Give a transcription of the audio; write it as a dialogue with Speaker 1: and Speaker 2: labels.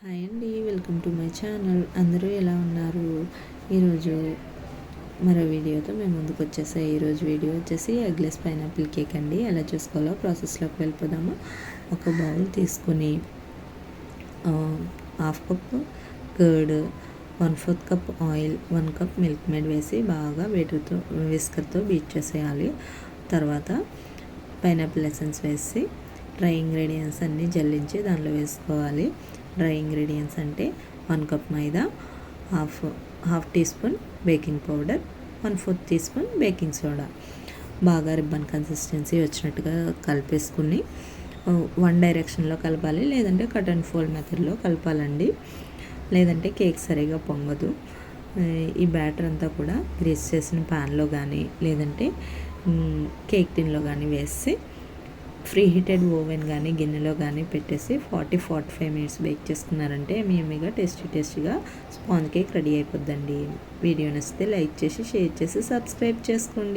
Speaker 1: Hi అండి, welcome to my channel. అందరూ ఎలా ఉన్నారు? ఈరోజు మరో వీడియోతో మేము ముందుకు వచ్చేసాయి. ఈరోజు వీడియో వచ్చేసి ఎగ్లెస్ పైనాపిల్ కేక్ అండి. ఎలా చేసుకోవాలో ప్రాసెస్లోకి వెళ్ళిపోదాము. ఒక బౌల్ తీసుకుని half cup curd, 1/4 cup oil, 1 cup Milkmaid వేసి బాగా విస్కర్తో బీట్ చేసేయాలి. తర్వాత పైనాపిల్ ఎసెన్స్ వేసి డ్రై ఇంగ్రీడియంట్స్ అన్నీ జల్లించి దానిలో వేసుకోవాలి. డ్రై ఇంగ్రీడియంట్స్ అంటే 1 cup maida, half teaspoon baking powder, 1/4 teaspoon baking soda. బాగా రిబ్బన్ కన్సిస్టెన్సీ వచ్చినట్టుగా కలిపేసుకుని వన్ డైరెక్షన్లో కలపాలి, లేదంటే కట్ అండ్ ఫోల్డ్ మెథడ్లో కలపాలండి. లేదంటే కేక్ సరిగా పొంగదు. ఈ బ్యాటర్ అంతా కూడా గ్రీస్ చేసిన ప్యాన్లో కానీ లేదంటే కేక్ టిన్లో కానీ వేసి ఫ్రీ హీటెడ్ ఓవెన్ కానీ గిన్నెలో కానీ పెట్టేసి 40-45 మినిట్స్ బేక్ చేసుకున్నారంటే యమ్మీగా టేస్టీగా స్పాంజ్ కేక్ రెడీ అయిపోద్దండి. వీడియో నచ్చితే లైక్ చేసి, షేర్ చేసి, సబ్స్క్రైబ్ చేసుకోండి.